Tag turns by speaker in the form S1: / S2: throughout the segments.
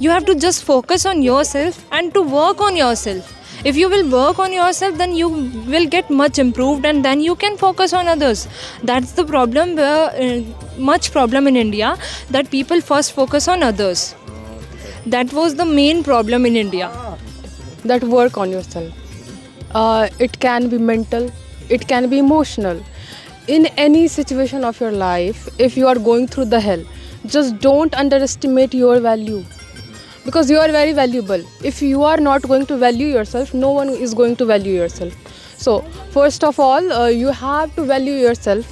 S1: You have to just focus on yourself and to work on yourself. If you will work on yourself, then you will get much improved, and then you can focus on others. That's the problem, much problem in India, that people first focus on others. That was the main problem in India.
S2: That work on yourself. It can be mental, it can be emotional. In any situation of your life, if you are going through the hell, just don't underestimate your value, because you are very valuable. If you are not going to value yourself, no one is going to value yourself. So first of all, you have to value yourself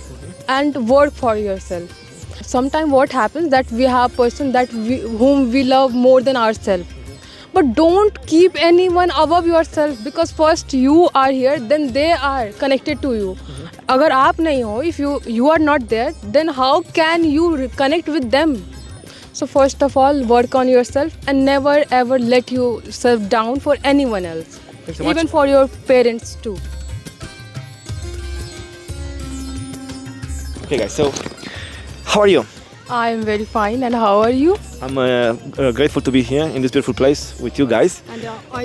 S2: and work for yourself. Sometimes what happens that we have person whom we love more than ourselves, but don't keep anyone above yourself, because first you are here, then they are connected to you. Agar aap nahi ho, if you are not there, then how can you connect with them? So first of all, work on yourself and never ever let yourself down for anyone else.
S3: Thanks so much.
S2: Even for your parents too.
S3: Okay, guys. So, how are you?
S2: I am very fine, and how are you?
S3: I'm grateful to be here in this beautiful place with you guys.
S2: And I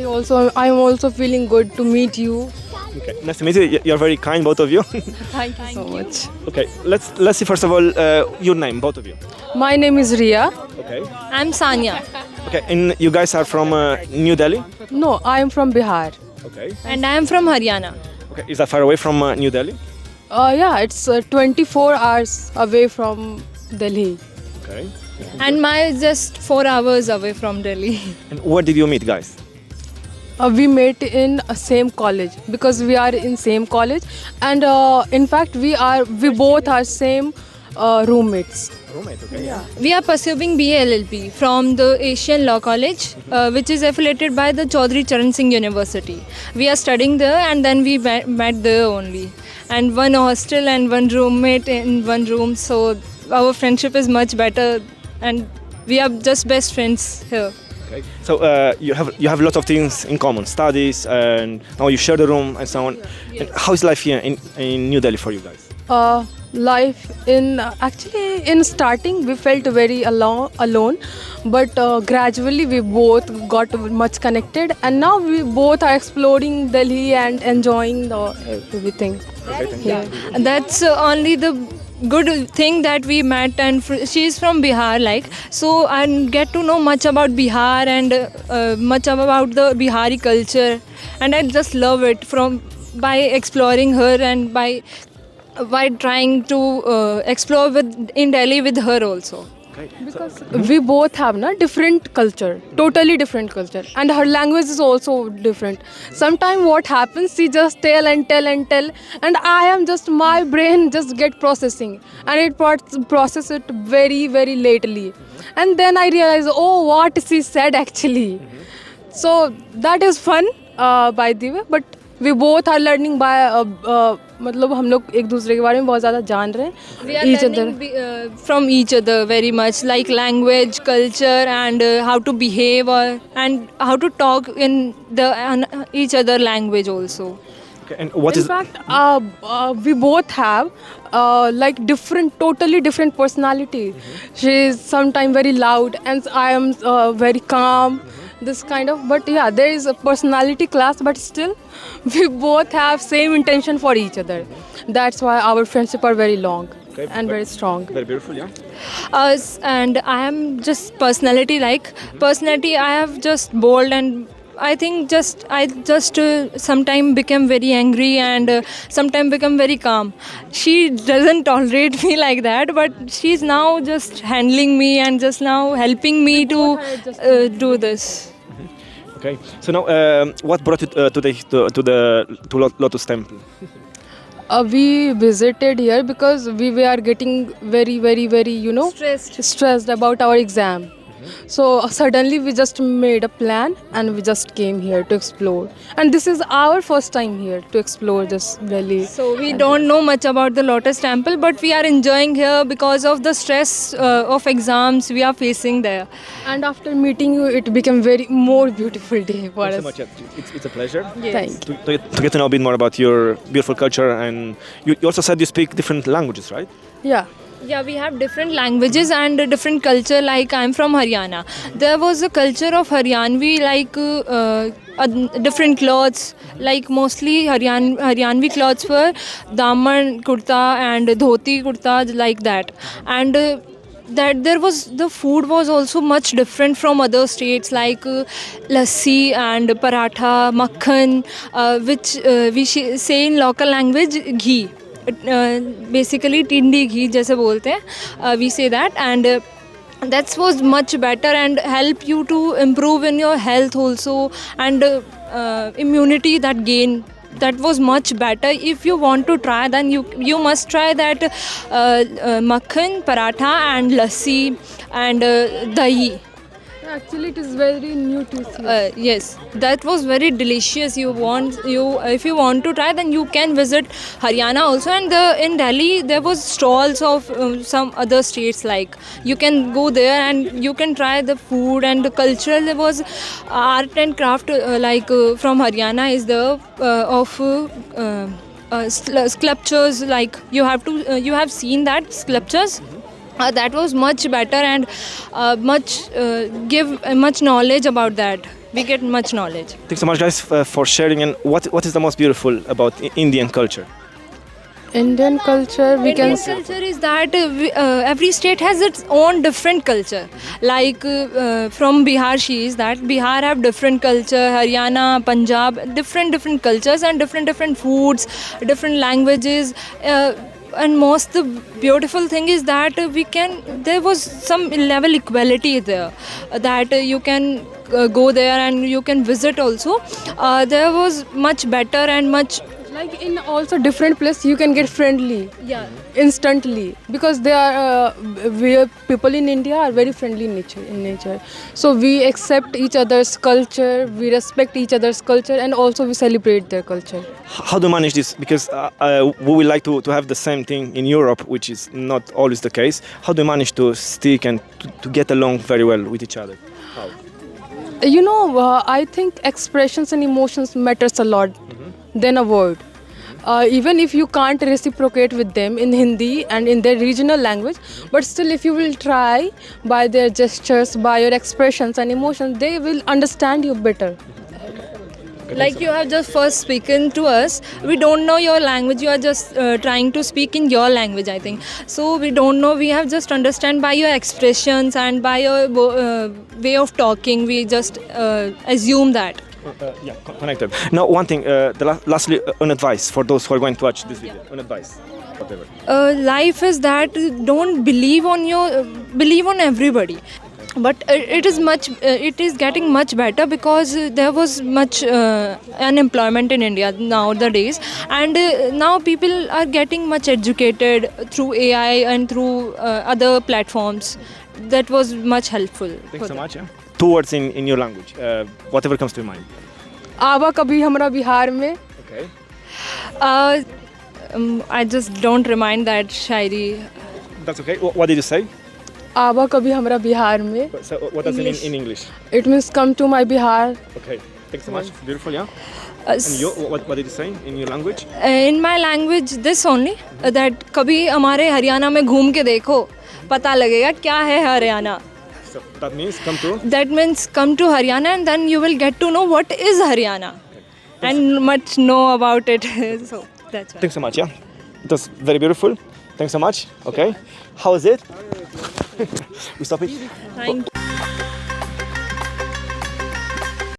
S2: am also feeling good to meet you.
S3: Okay, nice to meet you. You're very kind, both of you.
S2: Thank you so much.
S3: Okay, let's see first of all your name, both of you.
S2: My name is Ria.
S3: Okay.
S1: I'm Sanya,
S3: Okay, and you guys are from New Delhi.
S2: No, I am from Bihar.
S3: Okay.
S1: and I am from Haryana.
S3: Okay, is that far away from New Delhi?
S2: Yeah, it's 24 hours away from Delhi.
S3: Okay.
S1: And my is just 4 hours away from Delhi.
S3: And where did you meet, guys?
S2: We met in same college, because we are in same college, and in fact we both are same roommates.
S3: Roommate. Okay. Yeah.
S1: We are pursuing BA LLB from the Asian Law College, which is affiliated by the Chaudhry Charan Singh University. We are studying there, and then we met there only. And one hostel and one roommate in one room, so our friendship is much better, and we are just best friends here.
S3: Okay. So you have lots of things in common, studies, and now you share the room and so on. And how is life here in New Delhi for you guys?
S2: Life actually in starting we felt very alone, but gradually we both got much connected, and now we both are exploring Delhi and enjoying everything.
S3: Okay, thank you.
S2: Yeah.
S1: And that's only the good thing that we met, and she's from Bihar, like, so I get to know much about Bihar and much about the Bihari culture, and I just love it from by exploring her and by trying to explore in Delhi with her also.
S3: Okay.
S2: Because we both have different culture, totally different culture, and her language is also different. Sometimes what happens, she just tell and tell and tell, and I am just, my brain just get processing, and it process it very very lately, and then I realize, oh, what she said actually. So that is fun, by the way, but we both are learning by मतलब हम लोग एक दूसरे के बारे में बहुत ज़्यादा जान रहे हैं.
S1: We are
S2: Each
S1: learning from each other very much, like language, culture, and how to behave and how to talk in each other language also.
S3: Okay. And what
S2: In
S3: is?
S2: fact, we both have like totally different personality. She is sometimes very loud, and I am very calm. This kind of, but yeah, there is a personality clash, but still, we both have same intention for each other. That's why our friendship are very long and very strong.
S3: Very beautiful, yeah.
S1: And I am just personality, I have just bold, and I think I just sometimes become very angry and sometimes become very calm. She doesn't tolerate me like that, but she's now just handling me and just now helping me to do this.
S3: Okay. So now, what brought you to Lotus Temple?
S2: We visited here because we were getting very, very, very, stressed about our exam. So suddenly we just made a plan and we just came here to explore. And this is our first time here to explore this valley.
S1: So we don't know much about the Lotus Temple, but we are enjoying here because of the stress of exams we are facing there.
S2: And after meeting you, it became very more beautiful day for
S3: Thanks
S2: us.
S3: so much. It's a pleasure.
S2: Thank you.
S3: To get to know a bit more about your beautiful culture, and you also said you speak different languages, right?
S2: Yeah.
S1: Yeah, we have different languages and different culture. Like I'm from Haryana. There was a culture of Haryanvi, like different clothes. Like mostly Haryanvi clothes were daman kurta and dhoti kurta, like that. And that there was the food was also much different from other states, like lassi and paratha, makhan, which say in local language ghee. Basically tindi ghee जैसे बोलते हैं, we say that. And that was much better and help you to improve in your health also. And immunity that gain, that was much better. If you want to try, then you must try that makhan paratha and lassi and dahi.
S2: Actually, it is very nutritious.
S1: Yes, that was very delicious. If you want to try, then you can visit Haryana also. And in Delhi there was stalls of some other states, like you can go there and you can try the food and the culture. There was art and craft, from Haryana is the of sculptures, like you have seen that sculptures. That was much better and give much knowledge about that. We get much knowledge.
S3: Thanks so much, guys, for sharing. And what is the most beautiful about Indian culture?
S2: Indian culture, we
S1: Indian
S2: can say.
S1: culture is that every state has its own different culture. Like from Bihar, she is that Bihar have different culture, Haryana, Punjab, different cultures and different foods, different languages. And most the beautiful thing is that there was some level equality there, that you can go there and you can visit also. There was much better and much.
S2: Like in also different place, you can get friendly.
S1: Yeah.
S2: Instantly, because they are people in India are very friendly in nature. So we accept each other's culture, we respect each other's culture, and also we celebrate their culture.
S3: How do you manage this? Because we would like to have the same thing in Europe, which is not always the case. How do you manage to stick and to get along very well with each other? How?
S2: You know, I think expressions and emotions matters a lot than a word. Even if you can't reciprocate with them in Hindi and in their regional language, but still if you will try by their gestures, by your expressions and emotions, they will understand you better.
S1: Like you have just first spoken to us, we don't know your language, you are just trying to speak in your language, I think. So we don't know, we have just understand by your expressions and by your way of talking, we just assume that.
S3: Yeah, connected. Now, one thing, lastly, an advice for those who are going to watch this video. An advice, whatever.
S1: Life is that don't believe on everybody. But it is getting much better, because there was much unemployment in India nowadays, and now people are getting much educated through AI and through other platforms. That was much helpful.
S3: Thanks so much. Yeah. 2 words in your language, whatever comes to your mind.
S2: आवा कभी हमरा बिहार में.
S3: Okay.
S1: I just don't remind that shairi.
S3: That's okay. What did you say?
S2: आवा कभी हमरा बिहार में.
S3: So, what does it mean in English?
S2: It means come to my Bihar.
S3: Okay. Thanks so much. Beautiful, yeah. And you, what did you say in your language?
S1: In my language, this only, that कभी हमारे हरियाणा में घूम के देखो, पता लगेगा क्या है Haryana.
S3: So that means come to.
S1: That means come to Haryana, and then you will get to know what is Haryana, and much know about it. So that's why.
S3: Thanks so much. Yeah, it was very beautiful. Thanks so much. Okay, how is it? We stop it.
S1: Thank you.